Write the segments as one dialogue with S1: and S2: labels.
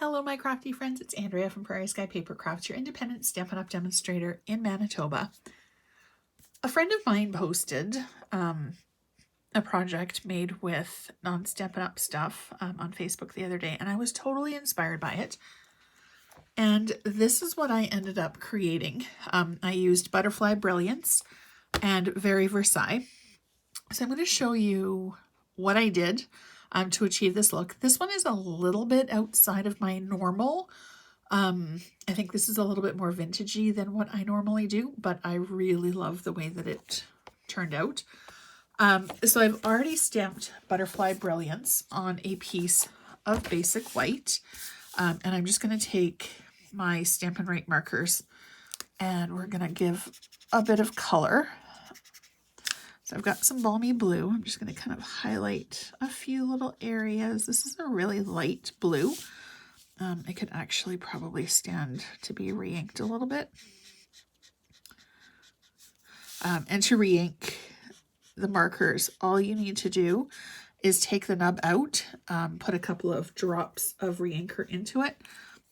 S1: Hello, my crafty friends. It's Andrea from Prairie Sky Paper Crafts, your independent Stampin' Up! Demonstrator in Manitoba. A friend of mine posted a project made with non-Stampin' Up! Stuff on Facebook the other day, and I was totally inspired by it. And this is what I ended up creating. I used Butterfly Brilliance and Very Versailles. So I'm going to show you what I did to achieve this look. This one is a little bit outside of my normal. I think this is a little bit more vintagey than what I normally do, but I really love the way that it turned out. So I've already stamped Butterfly Brilliance on a piece of basic white, and I'm just going to take my Stampin' Write markers and we're going to give a bit of color. So I've got some balmy blue. I'm just going to kind of highlight a few little areas. This is a really light blue. It could actually probably stand to be re-inked a little bit. And to re-ink the markers, all you need to do is take the nub out, put a couple of drops of re-inker into it,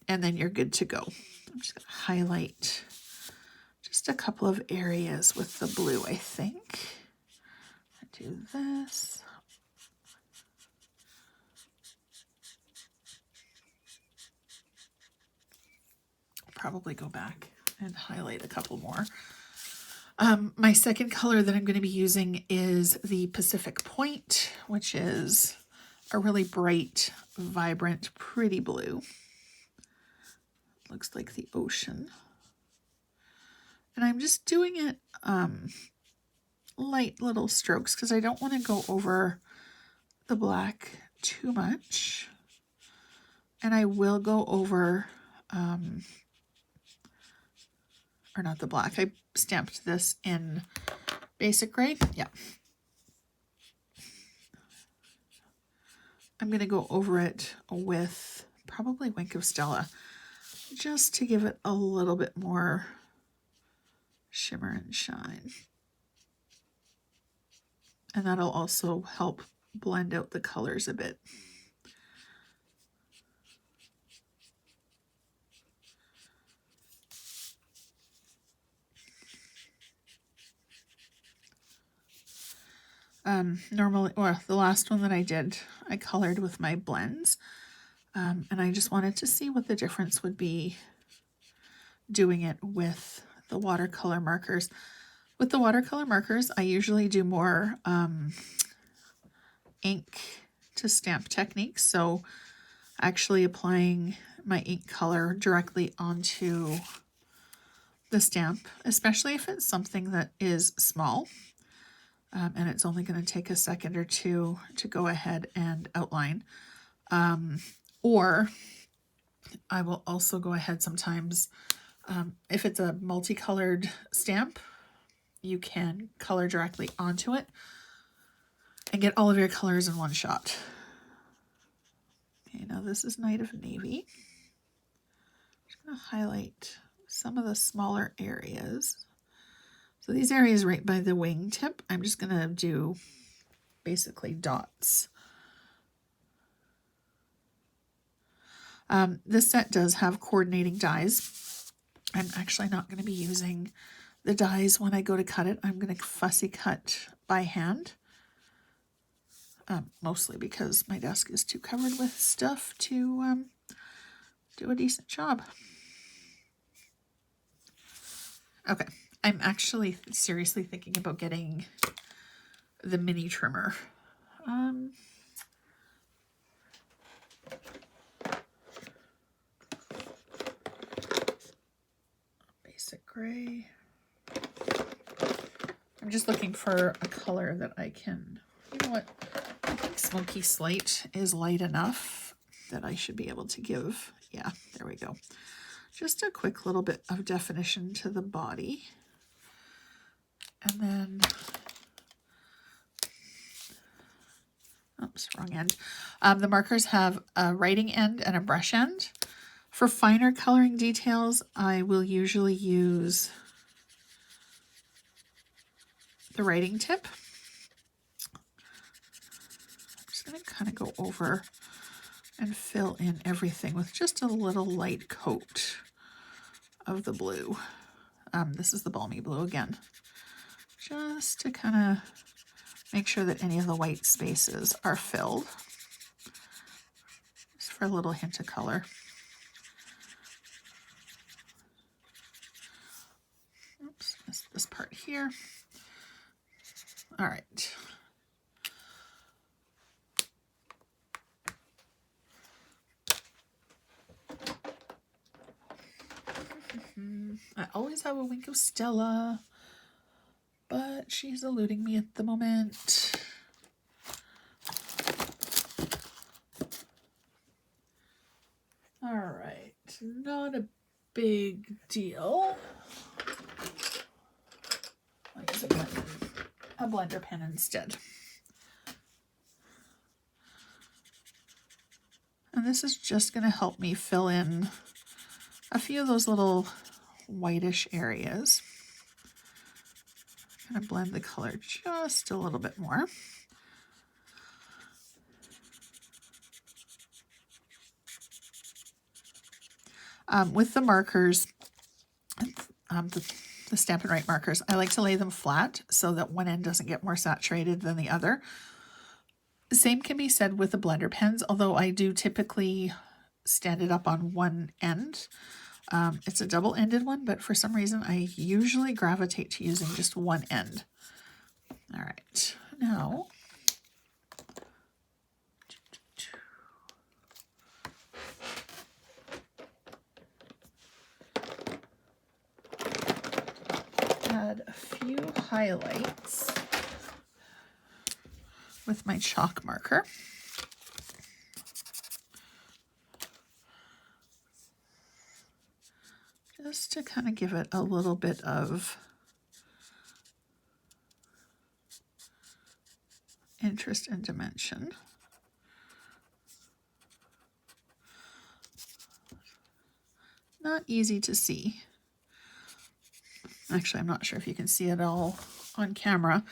S1: and then you're good to go. I'm just going to highlight just a couple of areas with the blue, I think. Do this. Probably go back and highlight a couple more. My second color that I'm going to be using is the Pacific Point, which is a really bright, vibrant, pretty blue. Looks like the ocean. And I'm just doing it light little strokes because I don't want to go over the black too much. And I will go over, or not the black, I stamped this in basic gray. Yeah. I'm going to go over it with probably Wink of Stella just to give it a little bit more shimmer and shine. And that'll also help blend out the colors a bit. Normally, or the last one that I did, I colored with my blends. And I just wanted to see what the difference would be doing it with the watercolor markers. With the watercolor markers, I usually do more ink to stamp techniques. So actually applying my ink color directly onto the stamp, especially if it's something that is small. And it's only going to take a second or two to go ahead and outline. Or I will also go ahead sometimes, if it's a multicolored stamp, you can color directly onto it and get all of your colors in one shot. Okay, now this is Night of Navy. I'm just going to highlight some of the smaller areas. So these areas right by the wing tip, I'm just going to do basically dots. This set does have coordinating dies. I'm actually not going to be using the dies when I go to cut it. I'm going to fussy cut by hand. Mostly because my desk is too covered with stuff to do a decent job. Okay. I'm actually seriously thinking about getting the mini trimmer. Basic gray. I'm just looking for a color that I can, you know what, I think Smoky Slate is light enough that I should be able to give, yeah, there we go. Just a quick little bit of definition to the body. And then, oops, wrong end. The markers have a writing end and a brush end. For finer coloring details, I will usually use the writing tip. I'm just going to kind of go over and fill in everything with just a little light coat of the blue. This is the Balmy Blue again, just to kind of make sure that any of the white spaces are filled, just for a little hint of color. Oops, missed this part here. All right. I always have a wink of Stella, but she's eluding me at the moment. All right, not a big deal. I'll use a blender pen instead. And this is just going to help me fill in a few of those little whitish areas. Kind of blend the color just a little bit more. With the markers, the Stampin' Write markers, I like to lay them flat so that one end doesn't get more saturated than the other. The same can be said with the blender pens, although I do typically stand it up on one end. It's a double-ended one, but for some reason I usually gravitate to using just one end. All right, now add a few highlights with my chalk marker. Just to kind of give it a little bit of interest and dimension. Not easy to see. Actually, I'm not sure if you can see it all on camera.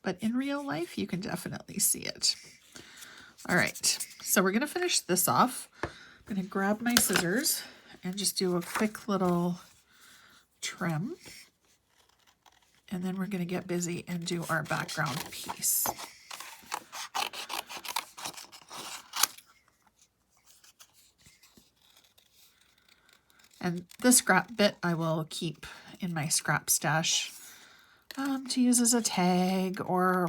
S1: But in real life, you can definitely see it. All right, so we're gonna finish this off. I'm gonna grab my scissors and just do a quick little trim. And then we're gonna get busy and do our background piece. And the scrap bit I will keep in my scrap stash to use as a tag or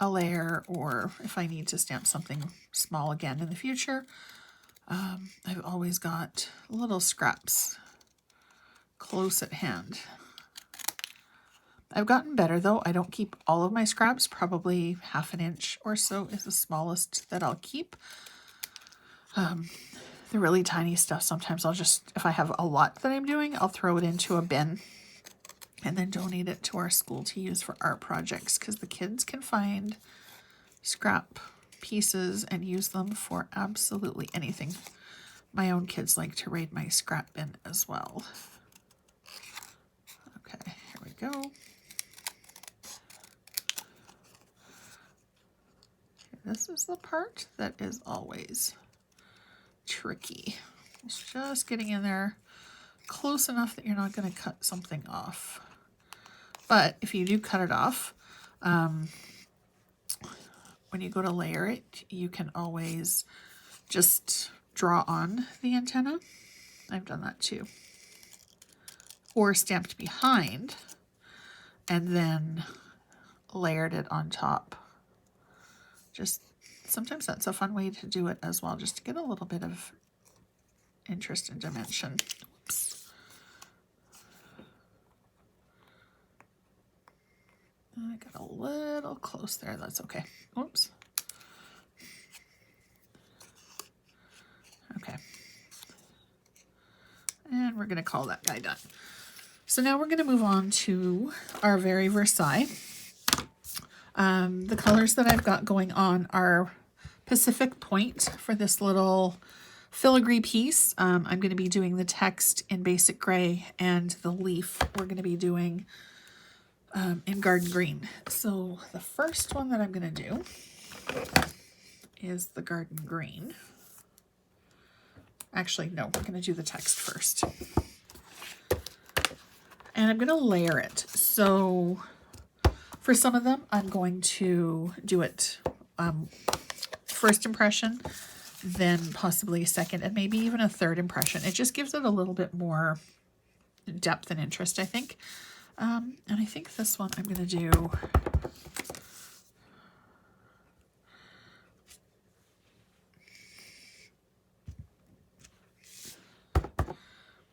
S1: a layer, or if I need to stamp something small again in the future. I've always got little scraps close at hand. I've gotten better though. I don't keep all of my scraps. Probably 1/2 inch or so is the smallest that I'll keep. The really tiny stuff, sometimes I'll just, if I have a lot that I'm doing, I'll throw it into a bin and then donate it to our school to use for art projects, because the kids can find scrap pieces and use them for absolutely anything. My own kids like to raid my scrap bin as well. Okay, here we go. This is the part that is always tricky. It's just getting in there close enough that you're not going to cut something off. But if you do cut it off, when you go to layer it, you can always just draw on the antenna. I've done that too. Or stamped behind and then layered it on top. Just sometimes that's a fun way to do it as well, just to get a little bit of interest and dimension. Oops. I got a little close there. That's okay. Oops. Okay. And we're going to call that guy done. So now we're going to move on to our Very Versailles. The colors that I've got going on are Pacific Point for this little filigree piece. I'm going to be doing the text in basic gray, and the leaf we're going to be doing in Garden Green. So the first one that I'm going to do is the Garden Green. Actually, no, we're going to do the text first. And I'm going to layer it. So for some of them, I'm going to do it first impression, then possibly second, and maybe even a third impression. It just gives it a little bit more depth and interest, I think. And I think this one I'm going to do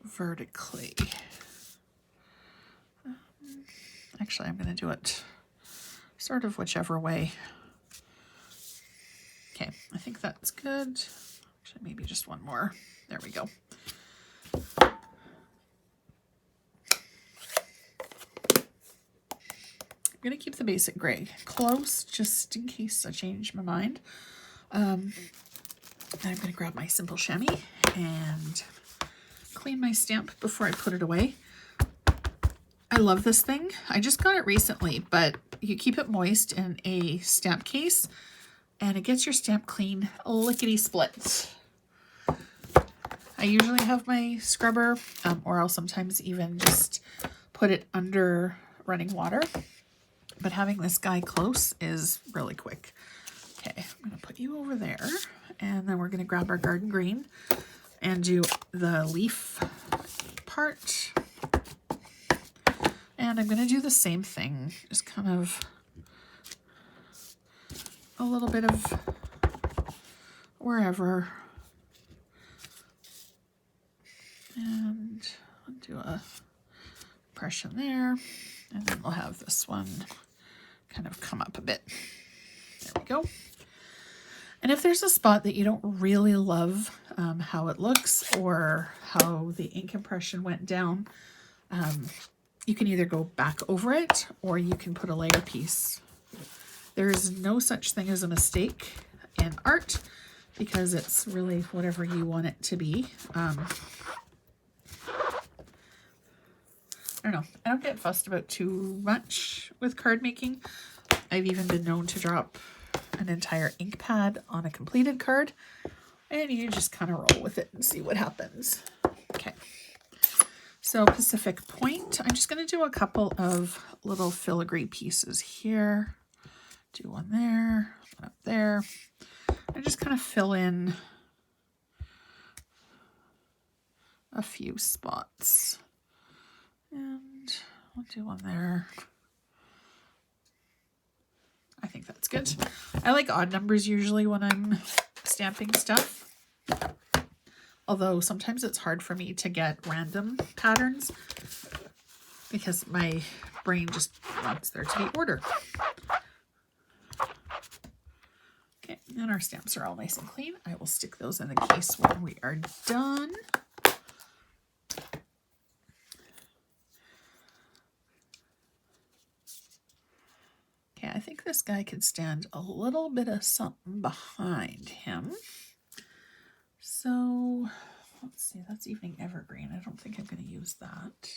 S1: vertically. Actually, I'm going to do it sort of whichever way. Okay, I think that's good. Actually, maybe just one more. There we go. I'm going to keep the basic gray close just in case I change my mind. I'm going to grab my Simple Chamois and clean my stamp before I put it away. I love this thing. I just got it recently, but you keep it moist in a stamp case and it gets your stamp clean lickety-split. I usually have my scrubber, or I'll sometimes even just put it under running water. But having this guy close is really quick. Okay, I'm going to put you over there. And then we're going to grab our Garden Green and do the leaf part. And I'm going to do the same thing. Just kind of a little bit of wherever. And I'll do a impression there. And then we'll have this one kind of come up a bit. There we go. And if there's a spot that you don't really love how it looks or how the ink impression went down, you can either go back over it or you can put a layer piece. There is no such thing as a mistake in art because it's really whatever you want it to be. I don't know. I don't get fussed about too much with card making. I've even been known to drop an entire ink pad on a completed card, and you just kind of roll with it and see what happens. Okay. So Pacific Point, I'm just going to do a couple of little filigree pieces here. Do one there, one up there. I just kind of fill in a few spots. And I'll do one there. I think that's good. I like odd numbers usually when I'm stamping stuff. Although sometimes it's hard for me to get random patterns because my brain just wants there to be order. Okay, and our stamps are all nice and clean. I will stick those in the case when we are done. Okay, I think this guy could stand a little bit of something behind him. So let's see, that's Evening Evergreen. I don't think I'm going to use that.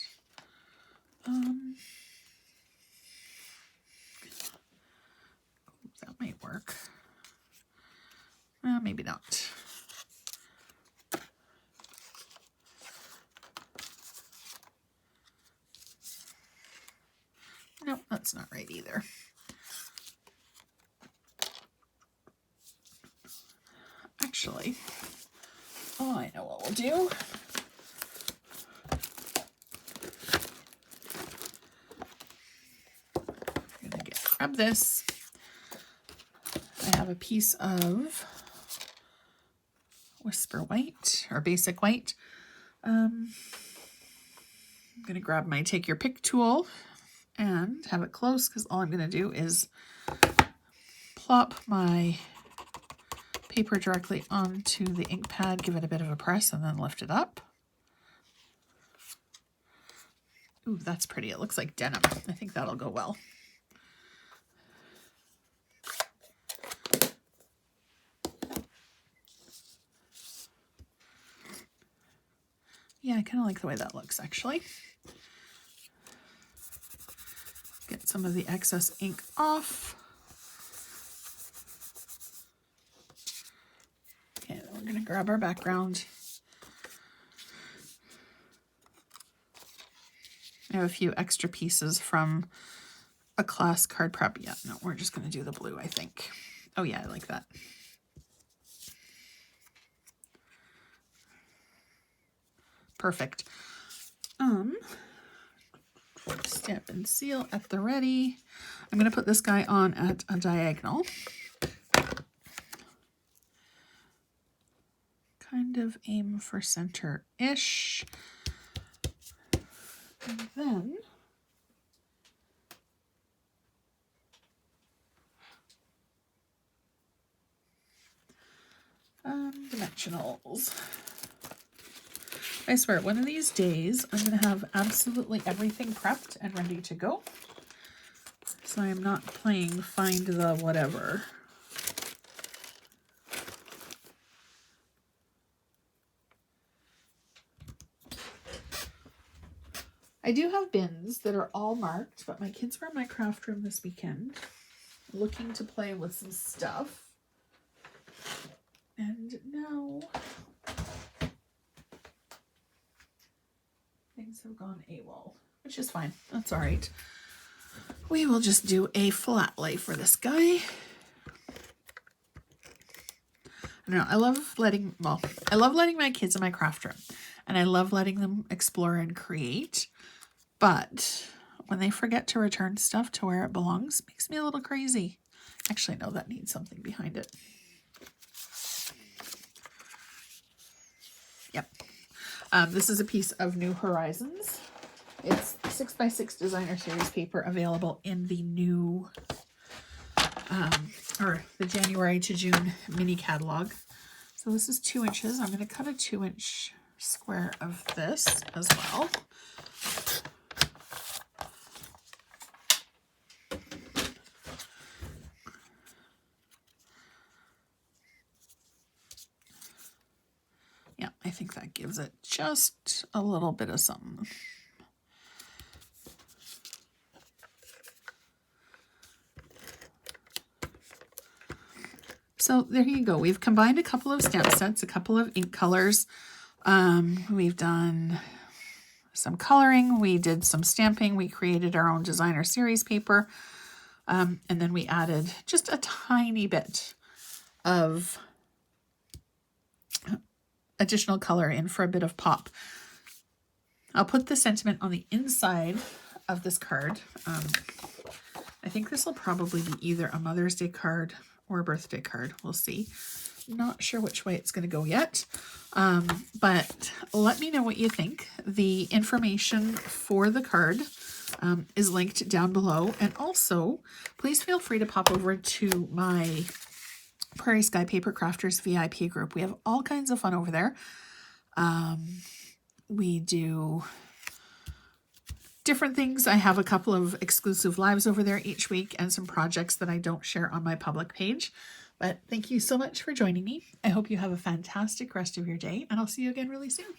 S1: That might work. Maybe not. Nope, that's not right either. Actually, oh, I know what we'll do. I'm going to grab this. I have a piece of Whisper White or Basic White. I'm going to grab my Take Your Pick tool and have it close because all I'm going to do is plop my paper directly onto the ink pad, give it a bit of a press, and then lift it up. Ooh, that's pretty. It looks like denim. I think that'll go well. Yeah, I kind of like the way that looks, actually. Get some of the excess ink off. Okay, then we're going to grab our background. I have a few extra pieces from a class card prep. Yeah, no, we're just going to do the blue, I think. Oh yeah, I like that. Perfect. Stamp and seal at the ready. I'm going to put this guy on at a diagonal. Kind of aim for center-ish. And then dimensionals. I swear, one of these days, I'm going to have absolutely everything prepped and ready to go. So I am not playing find the whatever. I do have bins that are all marked, but my kids were in my craft room this weekend looking to play with some stuff. And now things have gone AWOL, which is fine. That's all right. We will just do a flat lay for this guy. I don't know. I love letting my kids in my craft room, and I love letting them explore and create. But when they forget to return stuff to where it belongs, it makes me a little crazy. Actually, no, that needs something behind it. Yep. This is a piece of New Horizons. It's 6x6 designer series paper available in the new, or the January to June mini catalog. So this is 2 inches. I'm going to cut a 2-inch square of this as well. Yeah, I think that gives it just a little bit of something. So there you go. We've combined a couple of stamp sets, a couple of ink colors. We've done some coloring. We did some stamping. We created our own designer series paper. And then we added just a tiny bit of additional color in for a bit of pop. I'll put the sentiment on the inside of this card. I think this will probably be either a Mother's Day card or a birthday card. We'll see. Not sure which way it's going to go yet. But let me know what you think. The information for the card is linked down below. And also, please feel free to pop over to my Prairie Sky Paper Crafters VIP group. We have all kinds of fun over there. We do different things. I have a couple of exclusive lives over there each week and some projects that I don't share on my public page. But thank you so much for joining me. I hope you have a fantastic rest of your day, and I'll see you again really soon.